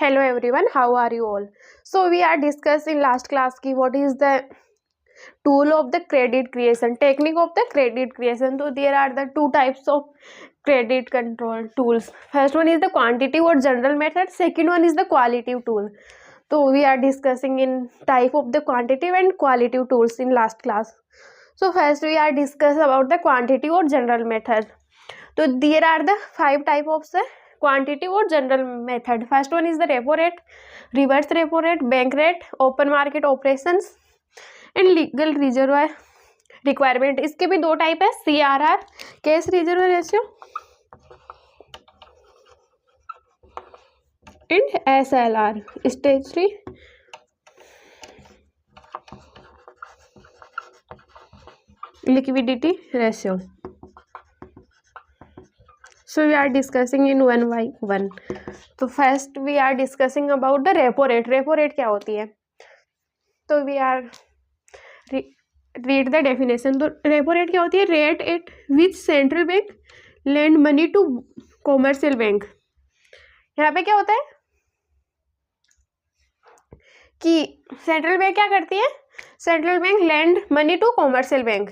Hello everyone, how are you all? So we are discussing last class ki what is the tool of the credit creation, technique of the credit creation. So there are the two types of credit control tools. First one is the quantitative or general method. Second one is the qualitative tool. So we are discussing in type of the quantitative and qualitative tools in last class. So first we are discuss about the quantitative or general method. So there are the five type of the quantitative or general method. First one is the repo rate, reverse repo rate, bank rate, open market operations and legal reserve requirement. इसके भी दो type है, CRR cash reserve ratio and SLR statutory liquidity ratio. So we are discussing in one by one. तो first we are discussing about the repo rate. Repo rate क्या होती है? तो we are read the definition. तो repo rate क्या होती है? Rate at which central bank lend money to commercial bank. यहाँ पे क्या होता है कि सेंट्रल बैंक क्या करती है? Central bank lend money to commercial bank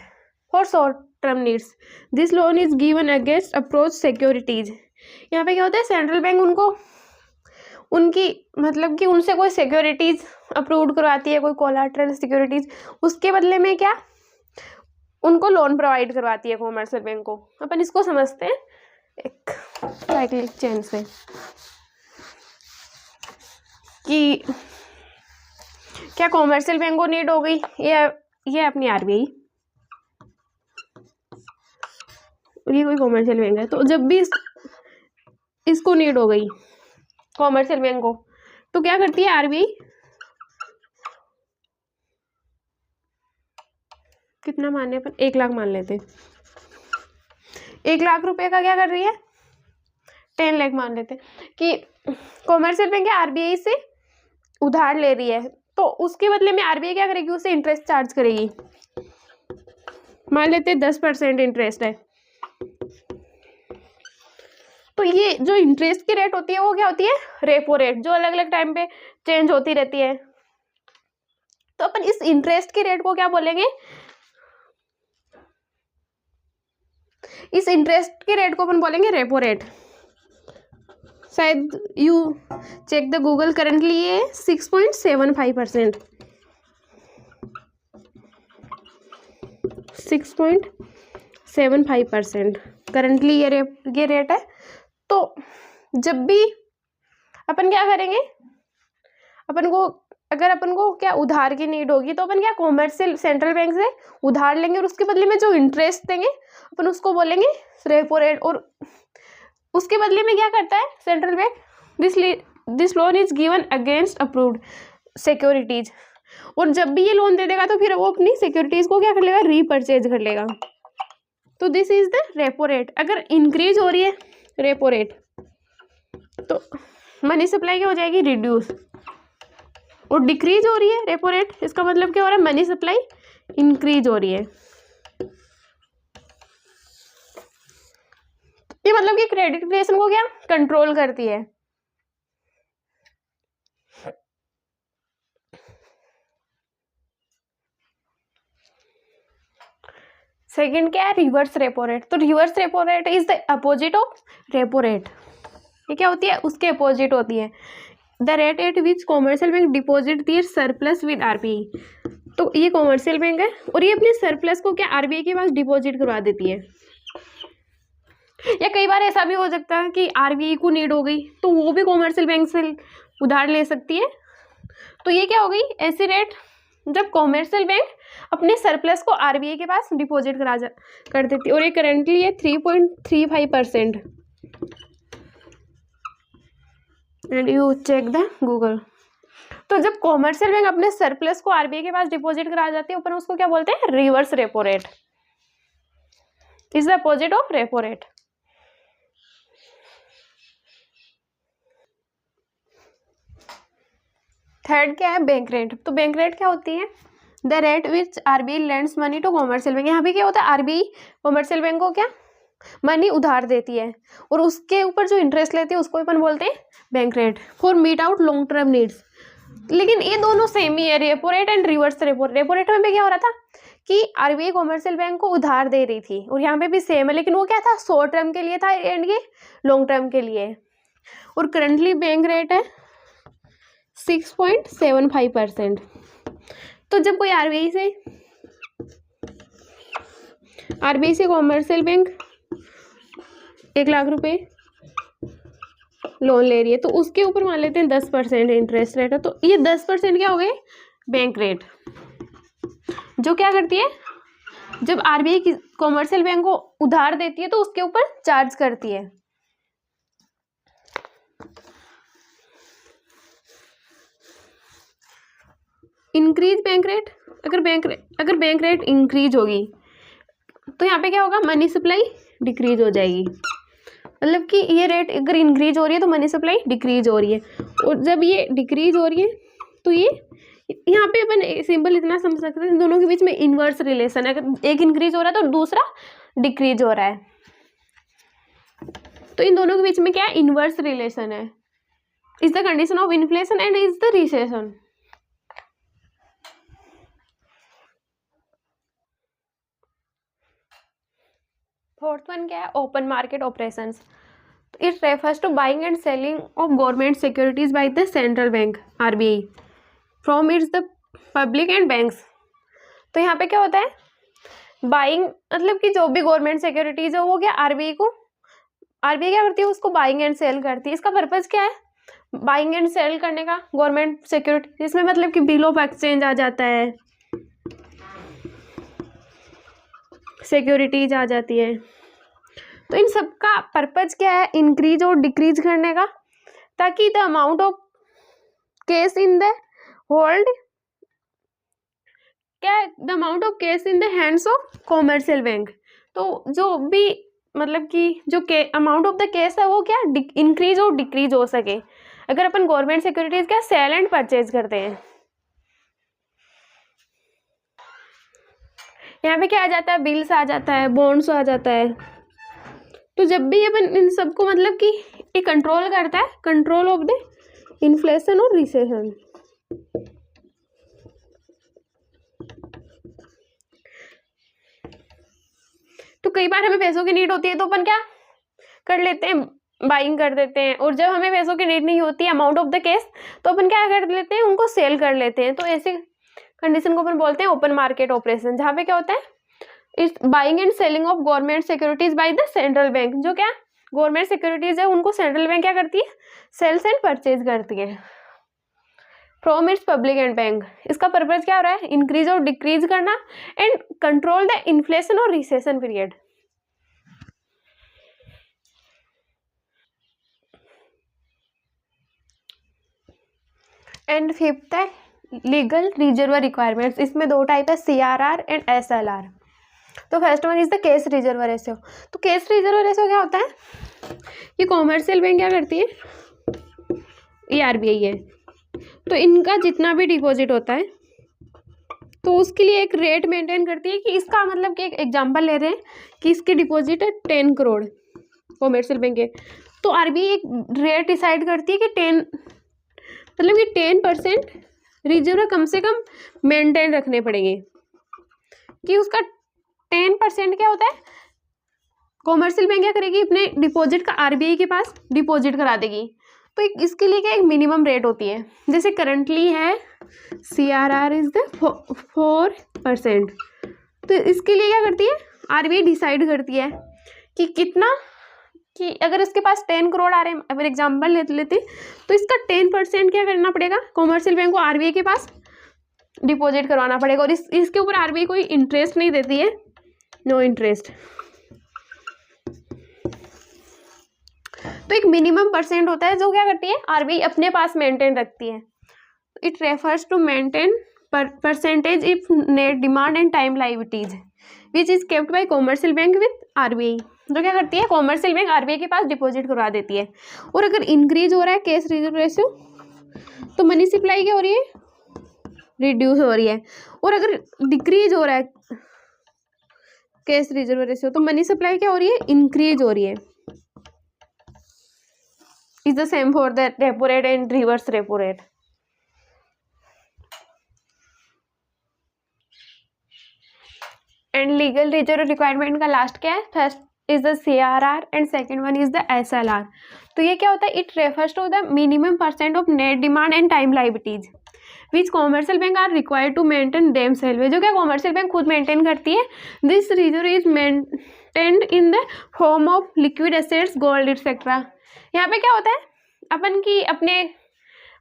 for short term needs. This loan is given against approach securities. यहाँ पे क्या होता है? सेंट्रल बैंक उनको उनकी मतलब कि उनसे कोई सिक्योरिटीज अप्रूव करवाती है, कोई कोलैटरल सिक्योरिटीज, उसके बदले में क्या उनको लोन प्रोवाइड करवाती है कॉमर्शियल बैंक को. अपन इसको समझते हैं एक साइक्लिक चेन से कि क्या कॉमर्शियल बैंक को नीड हो गई, ये अपनी RBI, ये कोई कॉमर्शियल बैंक है. तो जब भी इसको नीड हो गई कॉमर्शियल बैंक को, तो क्या करती है RBI? कितना माने अपन? 1 लाख मान लेते हैं. 1 लाख रुपए का क्या कर रही है? 10 लाख मान लेते हैं कि कॉमर्शियल बैंक RBI से उधार ले रही है. तो उसके बदले में RBI क्या करेगी? उसे इंटरेस्ट चार्ज करेगी. मान लेते हैं 10% इंटरेस्ट है. तो ये जो इंटरेस्ट की रेट होती है वो क्या होती है? रेपो रेट, जो अलग अलग टाइम पे चेंज होती रहती है. तो अपन इस इंटरेस्ट की रेट को क्या बोलेंगे? इस इंटरेस्ट की रेट को अपन बोलेंगे रेपो रेट. शायद you check the Google, currently ये 6.75%. 6.75% करंटली ये रेट है. तो जब भी अपन क्या करेंगे, अपन को अगर अपन को क्या उधार की नीड होगी तो अपन क्या कॉमर्शियल सेंट्रल बैंक से उधार लेंगे और उसके बदले में जो इंटरेस्ट देंगे अपन उसको बोलेंगे रेपो रेट. और उसके बदले में क्या करता है central bank? This loan is given against approved securities. और जब भी ये लोन दे देगा तो फिर वो अपनी सिक्योरिटीज को क्या कर लेगा? रीपरचेज कर लेगा. तो this is the repo rate. अगर इंक्रीज हो रही है रेपो रेट तो मनी सप्लाई क्या हो जाएगी? रिड्यूस. और डिक्रीज हो रही है रेपो रेट, इसका मतलब क्या हो रहा है? मनी सप्लाई इंक्रीज हो रही है. ये मतलब कि क्रेडिट क्रिएशन को क्या कंट्रोल करती है. सेकंड क्या है? Reverse repo rate. तो reverse repo rate is the opposite of repo rate. ये क्या होती है? उसके अपोजिट होती है. The rate at which commercial bank deposit their surplus with RBI. तो ये कॉमर्शियल बैंक है और ये अपने सरप्लस को क्या RBI के पास डिपॉजिट करवा देती है. या कई बार ऐसा भी हो सकता है कि RBI को नीड हो गई तो वो भी कॉमर्शियल बैंक से उधार ले सकती है. तो ये क्या हो गई? ऐसी रेट जब कॉमर्शियल बैंक अपने सरप्लस को RBI के पास डिपॉजिट कर देती है. और ये करंटली है 3.35%. And you check the Google. तो जब कॉमर्शियल बैंक अपने सरप्लस को RBI के पास डिपॉजिट करा जाती है अपन उसको क्या बोलते हैं? Reverse repo rate. Is the opposite of repo rate. Third क्या है? Bank rate. तो बैंक रेट क्या होती है? The rate which RBI lends money to commercial bank. यहाँ पे क्या होता है? RBI कॉमर्शियल बैंक को क्या मनी उधार देती है और उसके ऊपर जो इंटरेस्ट लेती है उसको अपन बोलते हैं bank rate for meet out long term needs. लेकिन ये दोनों सेम ही है, repo rate and reverse repo. Repo rate में क्या हो रहा था कि आरबीआई कॉमर्शियल बैंक को उधार दे रही थी, और यहाँ पे भी सेम है, लेकिन वो क्या था, शॉर्ट टर्म के लिए था एंड ये लॉन्ग टर्म के लिए। और करंटली बैंक रेट है 6.75%। तो जब कोई आरबीआई से कॉमर्शियल बैंक 1 लाख रुपए लोन ले रही है, तो उसके ऊपर मान लेते हैं 10% इंटरेस्ट रेट है, तो ये 10% क्या हो गए, बैंक रेट। जो क्या करती है, जब आरबीआई की कॉमर्शियल बैंक को उधार देती है तो उसके ऊपर चार्ज करती है। इंक्रीज बैंक रेट, अगर बैंक रेट इंक्रीज होगी तो यहाँ पे क्या होगा, मनी सप्लाई डिक्रीज हो जाएगी। मतलब कि ये रेट अगर इंक्रीज हो रही है तो मनी सप्लाई डिक्रीज हो रही है, और जब ये डिक्रीज हो रही है तो ये यहाँ पे अपन सिंपल इतना समझ सकते हैं, दोनों के बीच में इन्वर्स रिलेशन है। अगर एक इंक्रीज हो रहा है तो दूसरा डिक्रीज हो रहा है, तो इन दोनों के बीच में क्या है, इन्वर्स रिलेशन है। Is the condition of inflation and is the recession. Fourth one क्या है, open market operations. It refers to buying and selling of government securities by the central bank RBI from its the public and banks. तो यहाँ पे क्या होता है, buying मतलब कि जो भी गवर्नमेंट सिक्योरिटीज है वो क्या आरबीआई क्या करती है, उसको बाइंग एंड सेल करती है। इसका पर्पज क्या है, बाइंग एंड सेल करने का गवर्नमेंट सिक्योरिटी, इसमें मतलब कि बिल ऑफ एक्सचेंज आ जाता है, सिक्योरिटीज आ जाती है। तो इन सब का पर्पज क्या है, इंक्रीज और डिक्रीज करने का, ताकि the amount of case in the hold क्या है, the amount of case in the hands of commercial bank. तो जो भी मतलब कि जो अमाउंट ऑफ द केस है वो क्या इंक्रीज और डिक्रीज हो सके, अगर अपन गवर्नमेंट सिक्योरिटीज क्या सेल एंड परचेज करते हैं। यहाँ पे क्या आ जाता है, बिल्स आ जाता है, बॉन्ड्स आ जाता है। तो जब भी अपन इन सबको मतलब कि ये कंट्रोल करता है, कंट्रोल ऑफ द इन्फ्लेशन और रिसेशन। तो कई बार हमें पैसों की नीड होती है तो अपन क्या कर लेते हैं, बाइंग कर देते हैं, और जब हमें पैसों की नीड नहीं होती अमाउंट ऑफ द केस, तो अपन क्या कर लेते हैं, उनको सेल कर लेते हैं। तो ऐसे कंडीशन को अपन बोलते हैं ओपन मार्केट ऑपरेशन, जहाँ पे क्या होता है, इस buying and selling of government securities by the central bank. जो क्या गवर्नमेंट सिक्योरिटीज है उनको सेंट्रल बैंक क्या करती है, सेल्स एंड परचेज करती है from its public and bank. इसका पर्पज क्या हो रहा है, इंक्रीज और डिक्रीज करना एंड कंट्रोल द इन्फ्लेशन और रिसेशन पीरियड। एंड फिफ्थ है लीगल रिजर्व रिक्वायरमेंट्स। इसमें 2 टाइप है, सीआरआर एंड एसएलआर। तो first one is the case reserve ratio. तो केस रिजर्व रेशियो क्या होता है, ये कॉमर्शियल बैंक क्या करती है, ये आरबीआई है, तो इनका जितना भी डिपॉजिट होता है तो उसके लिए एक रेट मेंटेन करती है कि इसका मतलब कि एक एग्जांपल ले रहे हैं कि इसकी डिपॉजिट है 10 करोड़ कॉमर्शियल बैंक है, तो आरबीआई एक रेट डिसाइड करती है कि 10 मतलब कि 10% रिजर्व कम से कम मेंटेन रखने पड़ेंगे, कि उसका 10% क्या होता है, कॉमर्शियल बैंक क्या करेगी, अपने डिपॉजिट का आरबीआई के पास डिपॉजिट करा देगी। तो इसके लिए क्या एक मिनिमम रेट होती है, जैसे करंटली है सीआरआर इज द 4%। तो इसके लिए क्या करती है, आरबीआई डिसाइड करती है कि कितना, कि अगर इसके पास 10 करोड़ आ रहे हैं, अगर एग्जाम्पल लेते हैं, तो इसका 10% क्या करना पड़ेगा, कॉमर्शियल बैंक को आरबीआई के पास डिपॉजिट करवाना पड़ेगा, और इसके ऊपर आरबीआई कोई इंटरेस्ट नहीं देती है, नो इंटरेस्ट। तो एक मिनिमम परसेंट होता है जो क्या करती है, आरबीआई अपने पास मेंटेन रखती है। It refers to maintain percentage if net demand and time liabilities which is kept by commercial bank with RBI. जो क्या करती है, कॉमर्शियल बैंक आरबीआई के पास डिपॉजिट करवा देती है। और अगर इंक्रीज हो रहा है केस रिजर्व रेशियो, तो मनी सप्लाई क्या हो रही है, रिड्यूस हो रही है। और अगर डिक्रीज हो रहा है केस रिजर्व रेशियो, तो मनी सप्लाई क्या हो रही है, इंक्रीज हो रही है। is the same for the repo rate and reverse repo rate. And legal reserve requirement का लास्ट क्या है? First is the CRR and second one is the SLR. तो ये क्या होता है? It refers to the minimum % of net demand and time liabilities which commercial bank are required to maintain them self, जो क्या commercial bank खुद maintain करती है. This reserve is maintained in the form of liquid assets, gold etcetera. यहाँ पे क्या होता है? अपन की अपने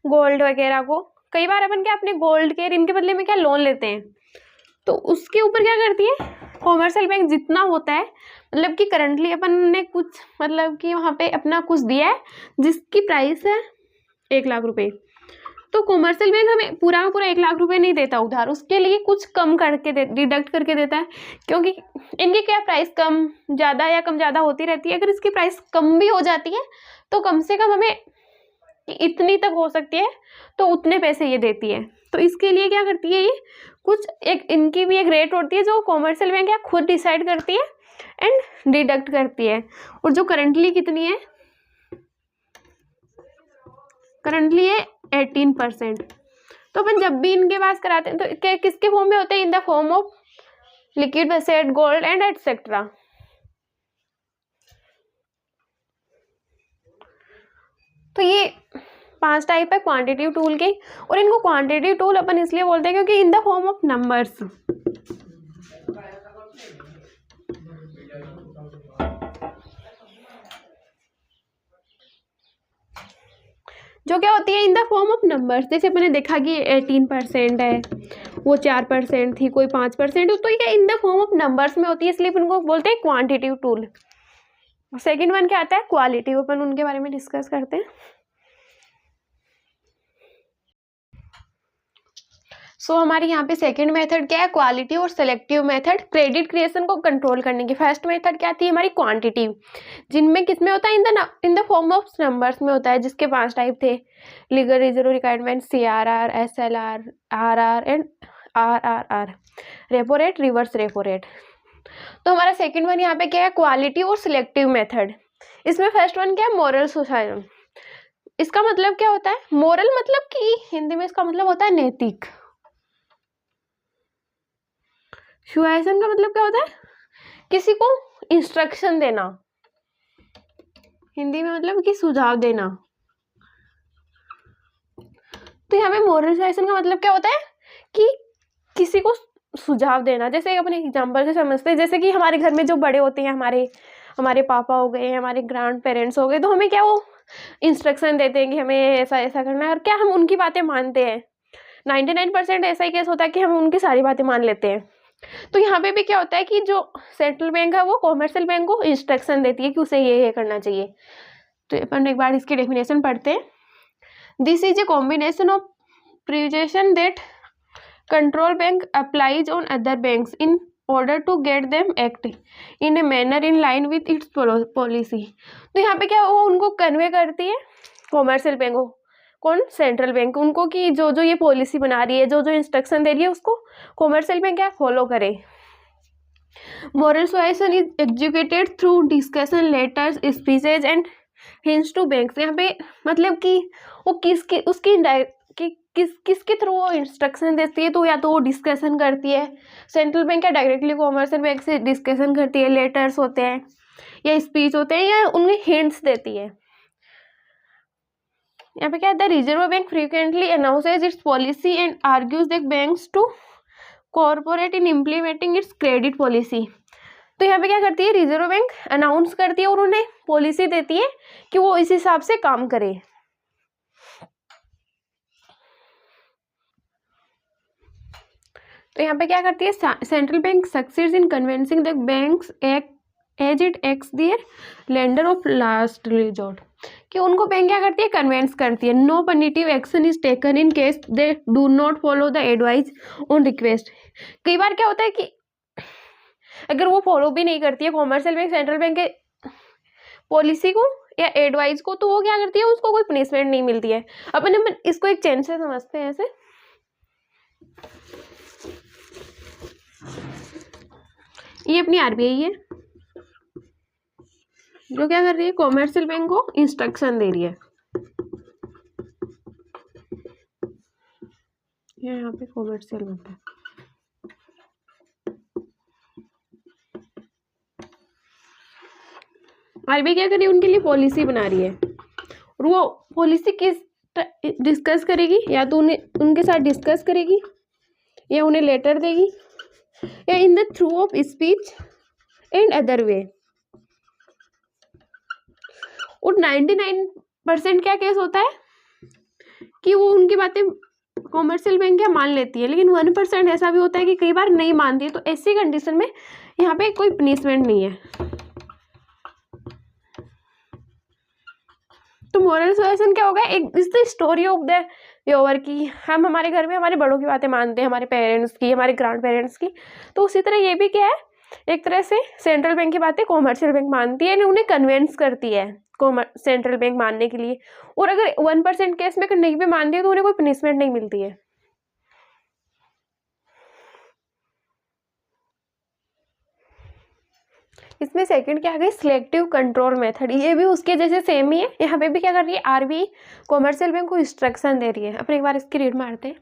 गोल्ड वगैरह को कई बार अपन क्या अपने गोल्ड के इनके बदले में क्या लोन लेते हैं, तो उसके ऊपर क्या करती है कॉमर्शियल बैंक, जितना होता है मतलब कि करंटली अपन ने कुछ मतलब कि वहाँ पे अपना कुछ दिया है जिसकी प्राइस है 1 लाख रुपए, तो कॉमर्शियल बैंक हमें पूरा का पूरा 1 लाख रुपए नहीं देता उधार, उसके लिए कुछ कम करके डिडक्ट करके देता है, क्योंकि इनकी क्या प्राइस कम ज़्यादा या कम ज़्यादा होती रहती है. अगर इसकी प्राइस कम भी हो जाती है तो कम से कम हमें इतनी तक हो सकती है, तो उतने पैसे ये देती है. तो इसके लिए क्या करती है, ये कुछ एक इनकी भी एक रेट होती है जो कॉमर्शियल बैंक क्या खुद डिसाइड करती है एंड डिडक्ट करती है. और जो करंटली कितनी है, करंटली है 18%. तो अपन जब भी इनके पास कराते हैं तो किसके फॉर्म में होते हैं? इन the form of liquid asset, gold and etcetera. तो ये 5 टाइप है क्वांटिटिव टूल के, और इनको क्वांटिटिव टूल अपन इसलिए बोलते हैं क्योंकि इन द फॉर्म ऑफ नंबर्स. जो क्या होती है इन द फॉर्म ऑफ नंबर्स. जैसे अपने देखा कि 18% है, वो 4% थी, कोई 5%, तो ये इन द फॉर्म ऑफ नंबर्स में होती है, इसलिए अपन को बोलते हैं क्वांटिटिव टूल. सेकेंड वन क्या आता है? क्वालिटिव. अपन उनके बारे में डिस्कस करते हैं. सो हमारे यहाँ पे सेकंड मेथड क्या है? क्वालिटी और सेलेक्टिव मेथड क्रेडिट क्रिएशन को कंट्रोल करने की. फर्स्ट मेथड क्या थी हमारी? क्वांटिटिव, जिनमें किसमें होता है? इन द फॉर्म ऑफ नंबर्स में होता है, जिसके 5 टाइप थे: legal reserve requirement, CRR, SLR, RR and RRR. Repo rate, reverse repo rate. तो हमारा सेकेंड वन यहाँ पे क्या है? क्वालिटी और सिलेक्टिव मेथड. इसमें फर्स्ट वन क्या है? मोरल सुशासन. इसका मतलब क्या होता है? मोरल मतलब कि हिंदी में इसका मतलब होता है नैतिक. सुशासन का मतलब क्या होता है? किसी को इंस्ट्रक्शन देना, हिंदी में मतलब कि सुझाव देना. तो यहाँ पे मोरल सुशासन का मतलब क्या होता है? कि किसी को सुझाव देना. जैसे अपने एग्जांपल से समझते हैं, जैसे कि हमारे घर में जो बड़े होते हैं, हमारे पापा हो गए, हमारे ग्रैंड पेरेंट्स हो गए, तो हमें क्या वो इंस्ट्रक्शन देते हैं कि हमें ऐसा ऐसा करना है, और क्या हम उनकी बातें मानते हैं. 99% ऐसा ही केस होता है कि हम उनकी सारी बातें मान लेते हैं. तो यहाँ पे भी क्या होता है कि जो सेंट्रल बैंक है वो कॉमर्शियल बैंक को इंस्ट्रक्शन देती है कि उसे ये करना चाहिए. तो अपन एक बार इसकी डेफिनेशन पढ़ते हैं. This is a combination of privilegation that control bank applies on other banks in order to get them act in a manner in line with its policy. तो यहाँ पे क्या वो उनको कन्वे करती है कॉमर्शियल बैंक को, कौन? सेंट्रल बैंक, उनको कि जो जो ये पॉलिसी बना रही है, जो जो इंस्ट्रक्शन दे रही है, उसको कॉमर्शियल बैंक क्या फॉलो करे. मोरल सुशासन is executed through discussion, letters, speeches and hints to banks. यहाँ पे मतलब कि वो किसके थ्रू वो इंस्ट्रक्शन देती है, तो या तो वो डिस्कशन करती है, सेंट्रल बैंक क्या डायरेक्टली कॉमर्शियल बैंक से डिस्कशन करती है, लेटर्स होते हैं या स्पीच होते हैं, या उन्हें हिंट्स देती है. यहाँ पे क्या है? The reserve bank frequently announces its policy and argues the banks to cooperate in implementing its credit policy. तो यहाँ पे क्या करती है? रिजर्व बैंक अनाउंस करती है और उन्हें पॉलिसी देती है कि वो इस हिसाब से काम करे. तो यहाँ पे क्या करती है? Central bank succeeds in convincing the banks as it acts their lender of last resort. कि उनको बैंक क्या करती है? कन्वेंस करती है. No punitive action is taken in case they do not follow the advice on request. कई बार क्या होता है कि अगर वो फॉलो भी नहीं करती है कॉमर्शियल बैंक सेंट्रल बैंक के पॉलिसी को या एडवाइस को, तो वो क्या करती है? उसको कोई पनिशमेंट नहीं मिलती है. अपन इसको एक चेंज से समझते हैं. ऐसे ये अपनी RBI है जो क्या कर रही है? कॉमर्शियल बैंक को इंस्ट्रक्शन दे रही है. या यहाँ पे कॉमर्शियल बैंक है। आरबीआई क्या कर रही है, उनके लिए पॉलिसी बना रही है, और वो पॉलिसी किस डिस्कस करेगी, या तो उन्हें उनके साथ डिस्कस करेगी, या उन्हें लेटर देगी, या in the through of speech and other way. और 99% क्या केस होता है कि वो उनकी बातें कॉमर्शियल बैंक क्या मान लेती है, लेकिन 1% ऐसा भी होता है कि कई बार नहीं मानती है। तो ऐसी कंडीशन में यहाँ पे कोई पनिशमेंट नहीं है। तो मोरल सजेशन क्या होगा, एक is the story of the viewer की हम हमारे घर में हमारे बड़ों की बातें मानते हैं, हमारे पेरेंट्स की, हमारे ग्रैंड पेरेंट्स की। तो उसी तरह ये भी क्या है, एक तरह से सेंट्रल बैंक की बातें कॉमर्शियल बैंक मानती है, उन्हें कन्विंस करती है सेंट्रल बैंक मानने के लिए। और अगर 1% केस में अगर नहीं भी मानती है तो उन्हें कोई पनिशमेंट नहीं मिलती है। इसमें सेकंड क्या आ गई, सिलेक्टिव कंट्रोल मेथड। ये भी उसके जैसे सेम ही है। यहाँ पे भी क्या कर रही है, आरबीआई कॉमर्शियल बैंक को इंस्ट्रक्शन दे रही है। अपन एक बार इसकी रीड मारते हैं।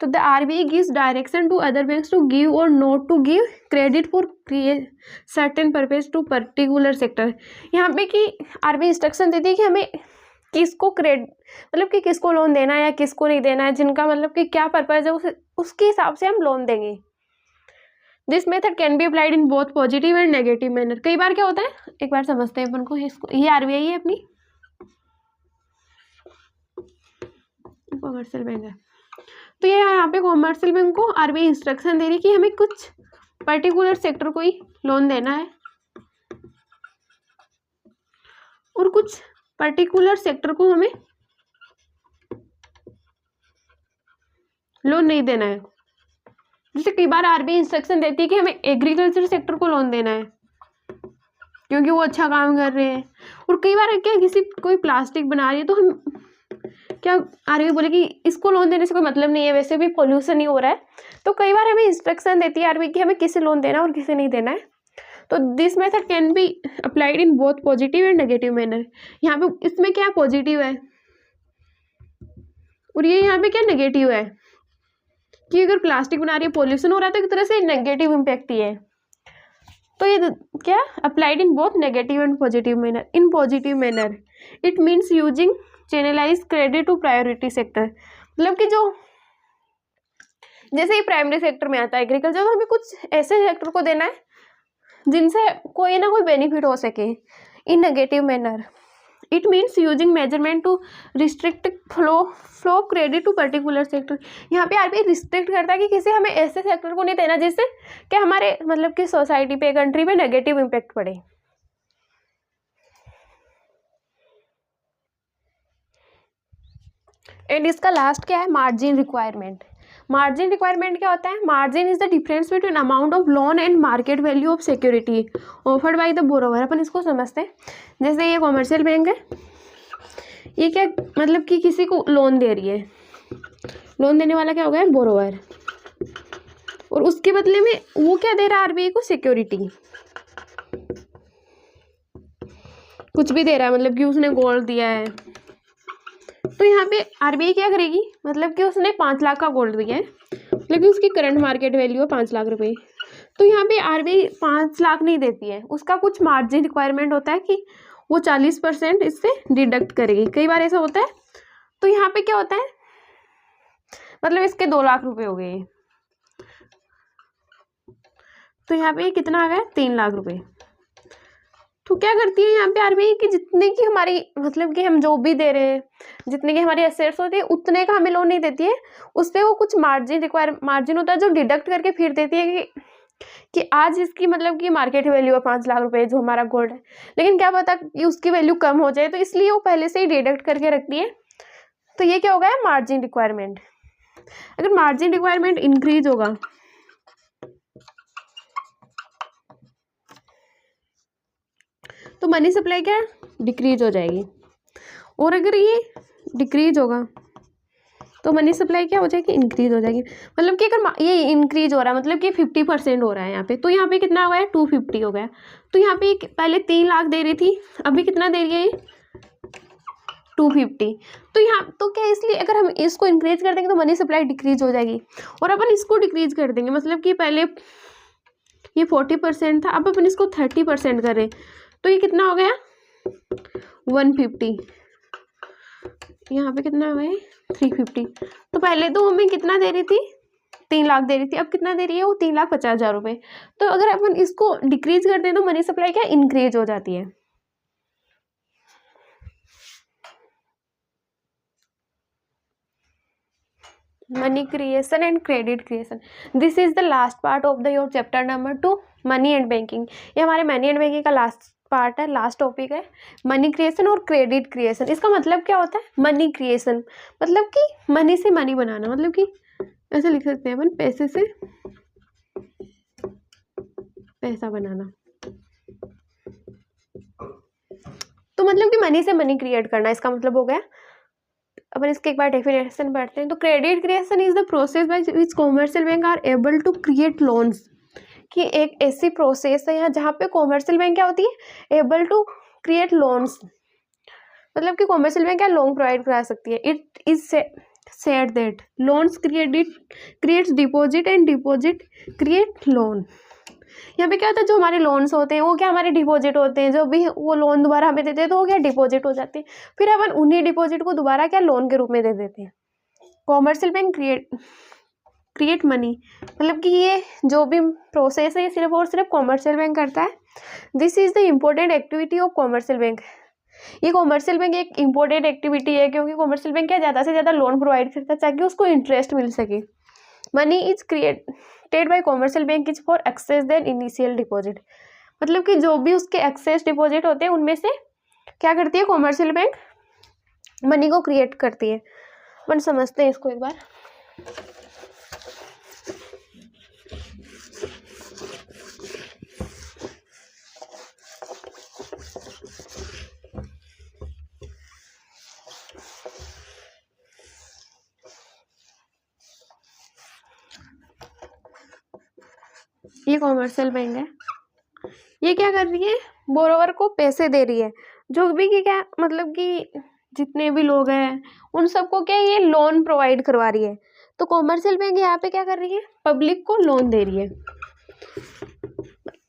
तो the RBI gives direction to other banks to give or not to give credit for certain purpose to particular sector. यहाँ पे कि आरबीआई इंस्ट्रक्शन देती है कि हमें किसको मतलब कि किसको लोन देना है या किसको नहीं देना है, जिनका मतलब कि क्या पर्पज है उसके हिसाब से हम लोन देंगे। This method can be applied in both positive and negative manner. कई बार क्या होता है, एक बार समझते हैं अपन को इसको। ये आरबीआई है अपनी कॉमर्शियल बैंक है। तो ये यहाँ पे कॉमर्शियल बैंक को आरबीआई इंस्ट्रक्शन दे रही है कि हमें कुछ पर्टिकुलर सेक्टर को ही लोन देना है और कुछ पर्टिकुलर सेक्टर को हमें लोन नहीं देना है। जैसे कई बार आरबीआई इंस्ट्रक्शन देती है कि हमें एग्रीकल्चर सेक्टर को लोन देना है क्योंकि वो अच्छा काम कर रहे हैं। और कई बार क्या, कोई प्लास्टिक बना रही है तो हम क्या, आरबीआई बोले कि इसको लोन देने से कोई मतलब नहीं है, वैसे भी पोल्यूशन ही हो रहा है। तो कई बार हमें इंस्ट्रक्शन देती है आरबीआई कि हमें किसे लोन देना है और किसे नहीं देना है। तो this method can be applied in both positive and negative manner. यहाँ पे इसमें क्या पॉजिटिव है और ये यहाँ पे क्या नेगेटिव है कि अगर प्लास्टिक बना रही है पोल्यूशन हो रहा है तो एक तरह से नेगेटिव इम्पैक्ट ही है। तो ये क्या applied in both negative and positive manner. In positive manner it means using channelize credit to priority sector. मतलब कि जो जैसे ही प्राइमरी सेक्टर में आता है एग्रीकल्चर, तो हमें कुछ ऐसे सेक्टर को देना है जिनसे कोई ना कोई बेनिफिट हो सके। In negative manner it means using measurement to restrict flow credit to particular sector. यहाँ पे आरबीआई रिस्ट्रिक्ट करता है कि किसी हमें ऐसे सेक्टर को नहीं देना जिससे कि हमारे मतलब कि सोसाइटी पे, कंट्री पे नेगेटिव इम्पैक्ट पड़े। एंड इसका लास्ट क्या है, मार्जिन रिक्वायरमेंट। मार्जिन रिक्वायरमेंट क्या होता है, margin is the difference between amount of loan and market value of security offered by the borrower. अपन इसको समझते हैं। जैसे ये कॉमर्शियल बैंक है, ये क्या मतलब कि किसी को लोन दे रही है, लोन देने वाला क्या हो गया, बोरोवर, और उसके बदले में वो क्या दे रहा है आरबीआई को, सिक्योरिटी। कुछ भी दे रहा है, मतलब कि उसने गोल्ड दिया है। तो यहाँ पे आरबीआई क्या करेगी, मतलब कि उसने 5 लाख का गोल्ड दिया है लेकिन उसकी करंट मार्केट वैल्यू है 5 लाख रुपए। तो यहाँ पे आरबीआई 5 लाख नहीं देती है, उसका कुछ मार्जिन रिक्वायरमेंट होता है कि वो 40% इससे डिडक्ट करेगी। कई बार ऐसा होता है। तो यहाँ पे क्या होता है, मतलब इसके 2 लाख रुपए हो गए, तो यहाँ पे कितना आ गया, 3 लाख रुपए। तो क्या करती है यहाँ पे आरबीआई कि जितने की हमारी मतलब कि हम जो भी दे रहे हैं, जितने की हमारी एसेट्स होती है उतने का हमें लोन नहीं देती है, उस पर वो कुछ मार्जिन होता है जो डिडक्ट करके फिर देती है कि आज इसकी मतलब कि मार्केट वैल्यू है 5 लाख रुपए जो हमारा गोल्ड है, लेकिन क्या पता कि उसकी वैल्यू कम हो जाए, तो इसलिए वो पहले से ही डिडक्ट करके रखती है। तो ये क्या होगा, मार्जिन रिक्वायरमेंट। अगर मार्जिन रिक्वायरमेंट इंक्रीज होगा तो मनी सप्लाई क्या डिक्रीज हो जाएगी, और अगर ये डिक्रीज होगा तो मनी सप्लाई क्या हो जाएगी, इंक्रीज हो जाएगी। मतलब कि अगर ये इंक्रीज हो रहा है मतलब कि 50% हो रहा है यहाँ पे, तो यहाँ पे कितना हो गया, 250 हो गया। तो यहाँ पे पहले 3 लाख दे रही थी, अभी कितना दे रही है, 250। तो यहाँ तो क्या, इसलिए अगर हम इसको इंक्रीज कर देंगे तो मनी सप्लाई डिक्रीज हो जाएगी, और अपन इसको डिक्रीज कर देंगे, मतलब कि पहले ये 40% था, अब अपन इसको 30% करें तो ये कितना हो गया 150, यहाँ पे कितना हो गया 350। तो पहले तो हमें कितना दे रही थी 3 लाख दे रही थी, अब कितना दे रही है वो 3,50,000 रुपये। तो अगर अपन इसको डिक्रीज कर दें तो मनी सप्लाई क्या इंक्रीज हो जाती है। Money creation and credit creation, this is the last part of the your chapter number 2 money and banking. ये हमारे मनी एंड बैंकिंग का लास्ट पार्ट है, लास्ट टॉपिक है, मनी क्रिएशन और क्रेडिट क्रिएशन। इसका मतलब क्या होता है, मनी क्रिएशन मतलब कि मनी से मनी बनाना, मतलब कि ऐसे लिख सकते हैं अपन, पैसे से पैसा बनाना। तो मतलब कि मनी से मनी क्रिएट करना, इसका मतलब हो गया। अपन इसके एक बार डेफिनेशन पढ़ते हैं। तो credit creation is the process by which commercial bank are able to create loans, कि एक ऐसी प्रोसेस है यहाँ जहाँ पे कॉमर्शियल बैंक क्या होती है, एबल टू क्रिएट लोन्स, मतलब कि कॉमर्शियल बैंक क्या लोन प्रोवाइड करा सकती है। It is said that loans creates deposit and deposit create loan. यहाँ पे क्या होता है, जो हमारे लोन्स होते हैं वो क्या हमारे डिपॉजिट होते हैं, जो भी वो लोन दोबारा हमें देते हैं तो वो क्या डिपॉजिट हो जाती है, फिर अपन उन्हीं डिपॉजिट को दोबारा क्या लोन के रूप में दे देते हैं। कॉमर्शियल बैंक क्रिएट मनी, मतलब कि ये जो भी प्रोसेस है ये सिर्फ और सिर्फ कॉमर्शियल बैंक करता है। This is the important activity of commercial bank. ये कॉमर्शियल बैंक एक इम्पोर्टेंट एक्टिविटी है, क्योंकि कॉमर्शियल बैंक क्या ज़्यादा से ज़्यादा लोन प्रोवाइड करता है ताकि उसको इंटरेस्ट मिल सके। Money is created by commercial bank is for excess then initial deposit, मतलब कि जो भी उसके एक्सेस डिपॉजिट होते हैं उनमें से क्या करती है कॉमर्शियल बैंक मनी को क्रिएट करती है। अपन समझते हैं इसको एक बार। ये कॉमर्शियल बैंक है, ये क्या कर रही है, बोरोवर को पैसे दे रही है, जो भी कि क्या मतलब कि जितने भी लोग हैं उन सबको क्या ये लोन प्रोवाइड करवा रही है। तो कॉमर्शियल बैंक यहाँ पे क्या कर रही है, पब्लिक को लोन दे रही है।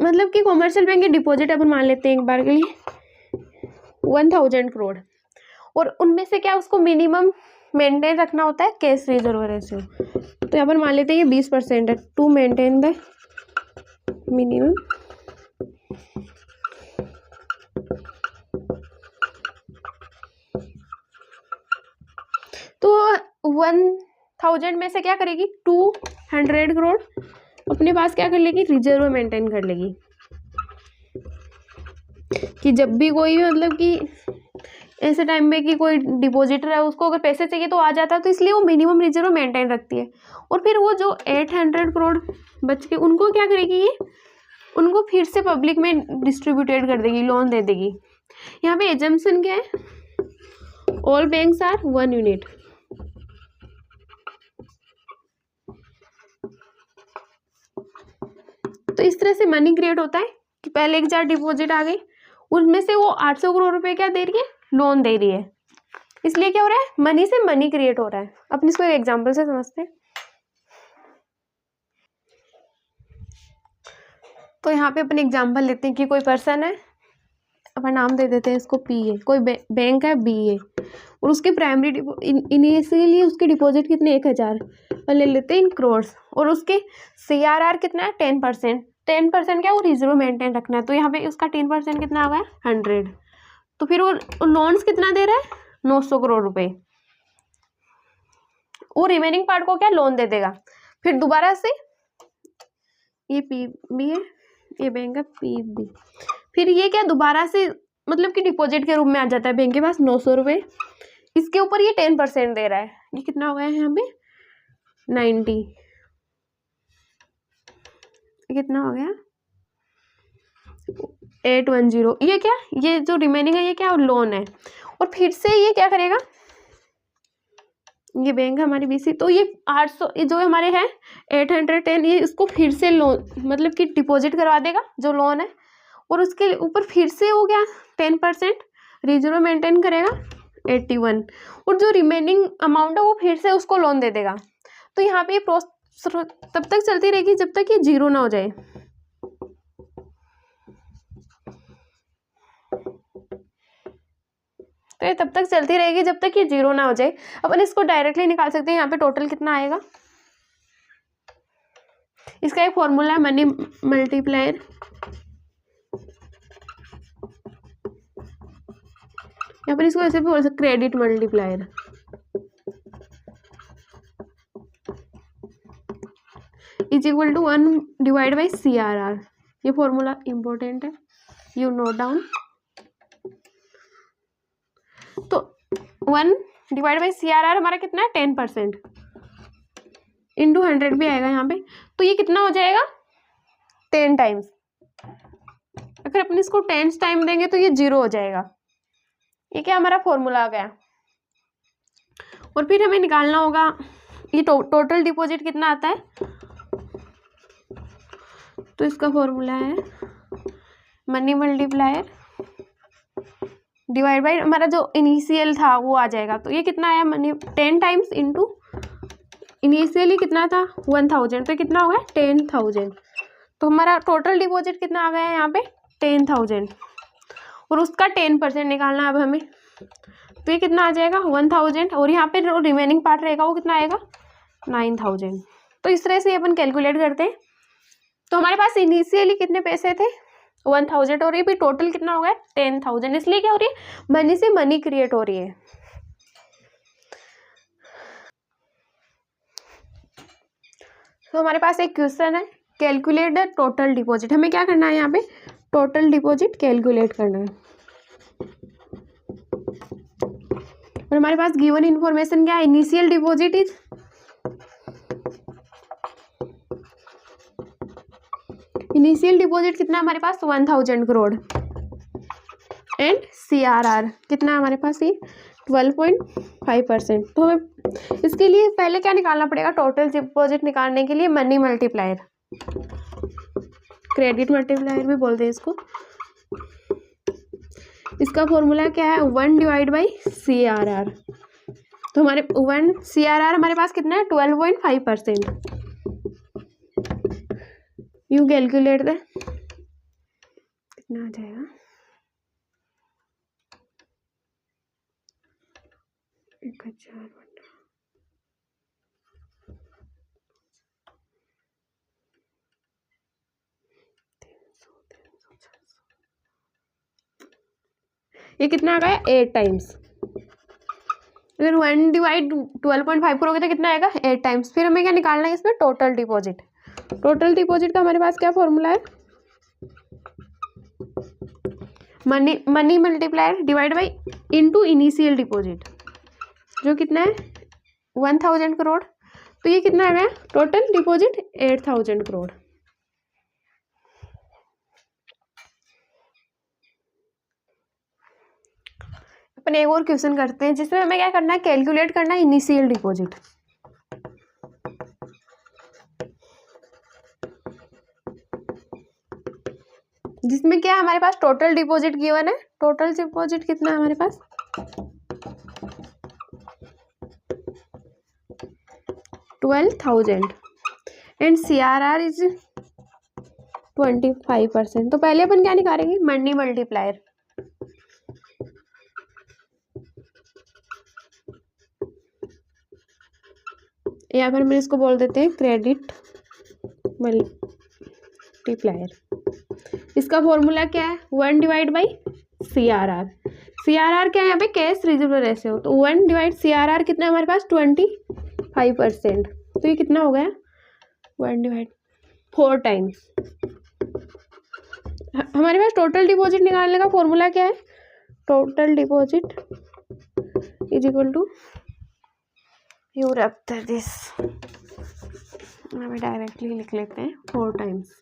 मतलब कि कॉमर्शियल बैंक की डिपॉजिट अपन मान लेते हैं एक बार के लिए 1000 करोड़, और उनमें से क्या उसको मिनिमम मेंटेन रखना होता है कैश रिजर्व रेशियो। तो यहाँ पर मान लेते हैं ये 20% है, टू मेंटेन द मिनिमम तो 1000 में से क्या करेगी 200 करोड़ अपने पास क्या कर लेगी रिजर्व मेंटेन कर लेगी, कि जब भी कोई मतलब कि ऐसे टाइम में कि कोई डिपॉजिटर है उसको अगर पैसे चाहिए तो आ जाता है, तो इसलिए वो मिनिमम रिजर्व मेंटेन रखती है। और फिर वो जो 800 करोड़ बच के उनको क्या करेगी ये, उनको फिर से पब्लिक में डिस्ट्रीब्यूटेड कर देगी, लोन दे देगी। यहाँ पे एजम्पशन क्या है, all banks are one unit. तो इस तरह से मनी क्रिएट होता है कि पहले 1000 डिपॉजिट आ गई, उसमें से वो 800 करोड़ रुपए क्या दे रही है, लोन दे रही है। इसलिए क्या हो रहा है, मनी से मनी क्रिएट हो रहा है। अपन इसको एक एग्जांपल से समझते हैं। तो यहाँ पे अपन एग्जांपल लेते हैं कि कोई पर्सन है, अपन नाम दे देते हैं इसको पी ए, कोई बैंक है बी ए, और उसके प्राइमरी इनिशियली उसके डिपॉजिट कितने 1000 ले लेते हैं इन करोड़, और उसके CRR कितना है 10%। 10% क्या वो रिजर्व मेंटेन रखना है, तो यहाँ पे उसका 10% कितना आ गया 100। तो फिर वो लोन्स कितना दे रहा है 900 करोड़ रुपए, वो रिमेनिंग पार्ट को क्या लोन दे देगा। फिर दोबारा से ये पी बी है, ये बैंक है पी बी, फिर ये क्या दोबारा से मतलब कि डिपॉजिट के रूप में आ जाता है बैंक के पास 900 रुपये, इसके ऊपर ये 10% दे रहा है। ये कितना हो गया है यहाँ पे 90, कितना हो गया 810। ये क्या, ये जो रिमेनिंग है ये क्या लोन है। और फिर से ये क्या करेगा, ये बैंक है हमारी बीसी, तो ये 800 ये जो हमारे हैं 810 ये इसको फिर से लोन मतलब कि डिपॉजिट करवा देगा जो लोन है, और उसके ऊपर फिर से हो गया 10% रिजर्व मेंटेन करेगा 81, और जो रिमेनिंग अमाउंट है वो फिर से उसको लोन दे देगा। तो यहाँ पे प्रोसेस तब तक चलती रहेगी जब तक ये जीरो ना हो जाए। तो ये तब तक चलती रहेगी जब तक ये जीरो ना हो जाए। अपन इसको डायरेक्टली निकाल सकते हैं। यहाँ पे टोटल कितना आएगा, इसका एक फॉर्मूला है मनी मल्टीप्लायर। यहाँ पर इसको ऐसे भी बोल सकते credit multiplier. Is equal to 1 divide by CRR। ये फॉर्मूला इंपॉर्टेंट है, यू नोट डाउन। तो 1 डिवाइड बाई CRR हमारा कितना है 10%, इंटू 100 भी आएगा यहाँ पे। तो ये कितना हो जाएगा 10 टाइम्स। अगर अपन इसको 10 टाइम देंगे तो ये जीरो हो जाएगा। ये क्या हमारा फॉर्मूला आ गया। और फिर हमें निकालना होगा ये टोटल डिपॉजिट कितना आता है। तो इसका फॉर्मूला है मनी मल्टीप्लायर डिवाइड बाई हमारा जो इनिशियल था वो आ जाएगा। तो ये कितना आया मनी 10 टाइम्स इंटू इनिशियली कितना था 1000, तो कितना हो गया 10,000। तो हमारा टोटल डिपॉजिट कितना आ गया है यहाँ पे 10,000, और उसका 10% निकालना है अब हमें। तो ये कितना आ जाएगा 1000, और यहाँ पे जो रिमेनिंग पार्ट रहेगा वो कितना आएगा 9000। तो इस तरह से अपन कैलकुलेट करते हैं। तो हमारे पास इनिशियली कितने पैसे थे 1000, और ये भी टोटल कितना हो गया 10,000। इसलिए क्या हो रही है, मनी से मनी क्रिएट हो रही है। तो हमारे पास एक क्वेश्चन है, कैलकुलेट द टोटल डिपॉजिट। हमें क्या करना है यहाँ पे, टोटल डिपॉजिट कैलकुलेट करना है। और हमारे पास गिवन इंफॉर्मेशन क्या है, initial deposit is initial deposit कितना हमारे पास 1000 करोड़, एंड CRR कितना है हमारे पास, ये 12.5%। तो हमें इसके लिए पहले क्या निकालना पड़ेगा, टोटल डिपॉजिट निकालने के लिए मनी मल्टीप्लायर, क्रेडिट मल्टीप्लायर भी बोलते हैं इसको। इसका फॉर्मूला क्या है 1 डिवाइड बाई CRR। तो हमारे 1 CRR हमारे पास कितना है 12.5%। यू कैलकुलेट दे कितना आ जाएगा, 1000 ये कितना आ गया 8 टाइम्स। अगर 1 डिवाइड 12.5 करोगे तो कितना आएगा 8 टाइम्स। फिर हमें क्या निकालना है इसमें, टोटल डिपॉजिट। टोटल डिपॉजिट का हमारे पास क्या फॉर्मूला है, money multiplier divide by into initial deposit, जो कितना है 1000 करोड़। तो ये कितना आ गया टोटल डिपॉजिट 8000 करोड़। अपन एक और क्वेश्चन करते हैं जिसमें हमें क्या करना है, कैलकुलेट करना है इनिशियल डिपॉजिट। जिसमें क्या हमारे पास टोटल डिपॉजिट गिवन है। टोटल डिपॉजिट कितना है हमारे पास 12,000, एंड CRR इज 25%। तो पहले अपन क्या निकालेंगे, मनी मल्टीप्लायर। या फिर हम इसको बोल देते हैं क्रेडिट मल्टीप्लायर। इसका फॉर्मूला क्या है 1 डिवाइड बाई CRR। CRR क्या है यहाँ पे, कैश रिजर्व रेशियो। तो 1 डिवाइड CRR कितना है हमारे पास 25%। तो ये कितना हो गया 1 डिवाइड 4 टाइम्स। हमारे पास टोटल डिपॉजिट निकालने का फॉर्मूला क्या है, total deposit is equal to, you रखते दिस, हमें डायरेक्टली लिख लेते हैं 4 टाइम्स।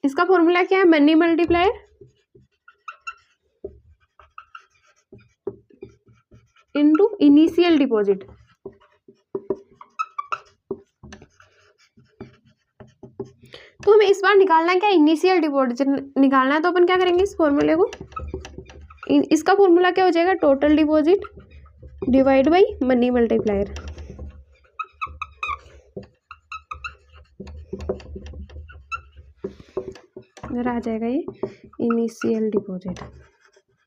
इसका फॉर्मूला क्या है, money multiplier into initial deposit. तो हमें इस बार निकालना है क्या, इनिशियल डिपॉजिट निकालना है। तो अपन क्या करेंगे, इस फॉर्मूले को इसका फॉर्मूला क्या हो जाएगा, total deposit divide by money multiplier. इधर आ जाएगा ये इनिशियल डिपॉजिट,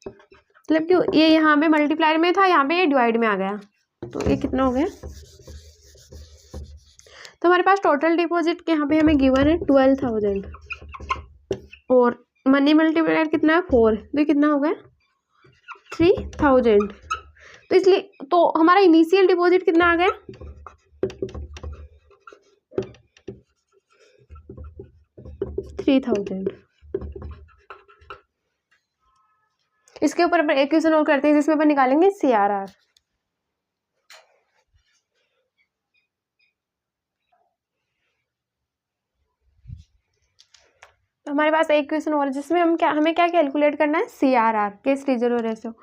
मतलब क्यों ये यहाँ पे मल्टीप्लायर में था, यहाँ पे ये डिवाइड में आ गया, तो ये कितना हो गया। तो हमारे पास टोटल डिपॉजिट के यहाँ पे हमें गिवन है 12,000 और मनी मल्टीप्लायर कितना है 4, तो ये कितना हो गया 3,000। तो इसलिए तो हमारा इनिशियल डिपॉजिट कितना आ गया 3,000। इसके ऊपर अपन एक क्वेश्चन और करते हैं जिसमें अपन निकालेंगे CRR। तो हमारे पास एक क्वेश्चन और जिसमें हमें क्या कैलकुलेट करना है, CRR केस रिजर्व रेशियो।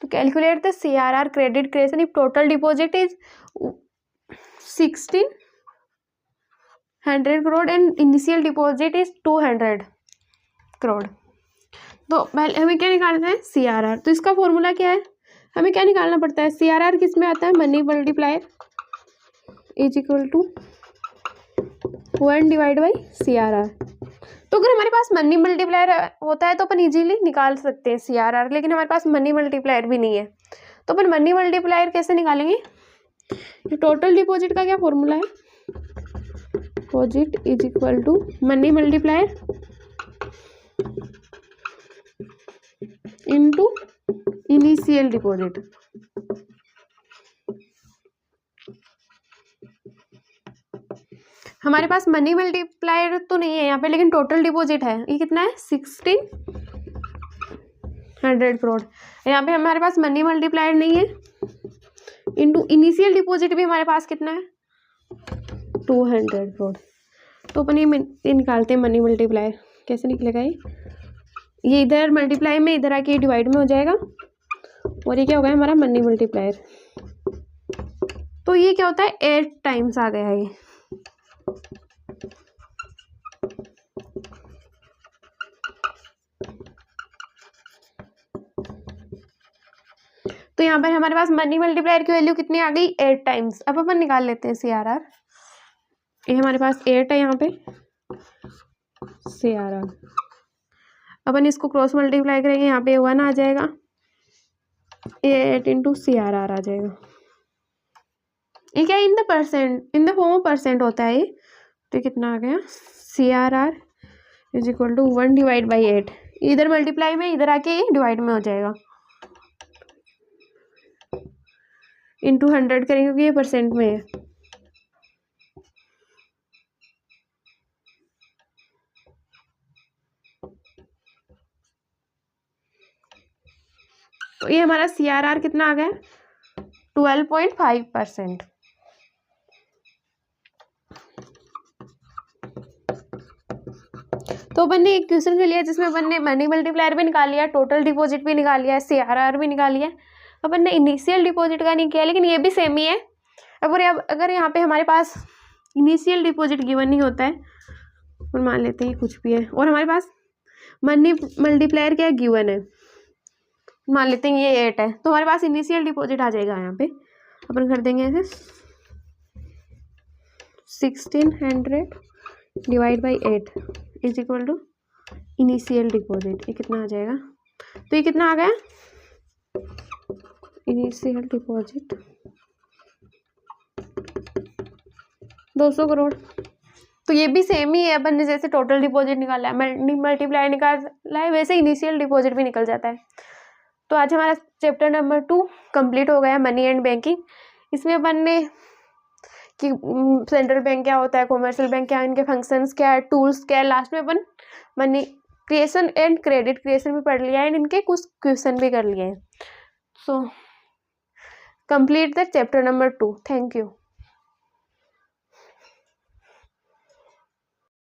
तो calculate the CRR credit creation if total deposit is 1,600 crore and initial deposit is 200 crore. तो पहले हमें क्या निकालना है CRR। तो इसका फॉर्मूला क्या है, हमें क्या निकालना पड़ता है, CRR किस में आता है, money multiplier is equal to 1 divide by CRR। तो अगर हमारे पास मनी मल्टीप्लायर होता है तो अपन इजीली निकाल सकते हैं CRR, लेकिन हमारे पास मनी मल्टीप्लायर भी नहीं है, तो अपन मनी मल्टीप्लायर कैसे निकालेंगे। टोटल डिपॉजिट का क्या फॉर्मूला है, deposit is equal to money multiplier into initial deposit. हमारे पास मनी मल्टीप्लायर तो नहीं है यहाँ पे, लेकिन टोटल डिपॉजिट है, ये कितना है 1,600 करोड़। यहाँ पे हमारे पास मनी मल्टीप्लायर नहीं है, इनटू इनिशियल डिपॉजिट भी हमारे पास कितना है 200 करोड़। तो अपन ये निकालते हैं मनी मल्टीप्लायर, कैसे निकलेगा ये इधर मल्टीप्लाई में इधर आके डिवाइड में हो जाएगा, और ये क्या होगा हमारा मनी मल्टीप्लायर। तो ये क्या होता है 8 टाइम्स आ गया ये। तो यहाँ पर हमारे पास मनी मल्टीप्लायर की वैल्यू कितनी आ गई 8 टाइम्स। अब अपन निकाल लेते हैं CRR। ये हमारे पास 8 है यहाँ पे CRR। अपन इसको क्रॉस मल्टीप्लाई करेंगे, यहाँ पे 1 आ जाएगा, 8 इंटू CRR आ जाएगा। ये क्या in the form of percent होता है ये। तो कितना आ गया CRR is equal to 1 divide by 8, इधर मल्टीप्लाई में इधर आके ये डिवाइड में हो जाएगा, इंटू 100 करेंगे क्योंकि ये परसेंट में है। तो ये हमारा CRR कितना आ गया 12.5%। तो अपन ने एक क्वेश्चन कर लिया जिसमें अपन ने मनी मल्टीप्लायर भी निकाल लिया, टोटल डिपॉजिट भी निकाल लिया, CRR भी निकाल लिया। अपन ने इनिशियल डिपॉजिट का नहीं किया, लेकिन ये भी सेम ही है। अगर यहाँ पे हमारे पास इनिशियल डिपॉजिट गिवन नहीं होता है, और मान लेते हैं कुछ भी है, और हमारे पास मनी मल्टीप्लायर क्या गिवन है, मान लेते हैं ये 8 है, तो हमारे पास इनिशियल डिपॉजिट आ जाएगा यहाँ पे। अपन कर देंगे ऐसे 1,600 divide by 8 is equal to initial deposit. ये कितना आ जाएगा, तो ये कितना आ गया इनिशियल डिपॉजिट 200 करोड़। तो ये भी सेम ही है, अपन ने जैसे टोटल डिपॉजिट निकाला है, मल्टीप्लायर निकाला है, वैसे इनिशियल डिपॉजिट भी निकल जाता है। तो आज हमारा चैप्टर नंबर 2 कंप्लीट हो गया, मनी एंड बैंकिंग। इसमें अपन ने कि सेंट्रल बैंक क्या होता है, कॉमर्शियल बैंक क्या है, इनके फंक्शंस क्या है, टूल्स क्या है, लास्ट में अपन money creation and credit creation भी पढ़ लिया है, एंड इनके कुछ क्वेश्चन भी कर लिए हैं। So complete the chapter number 2। Thank you.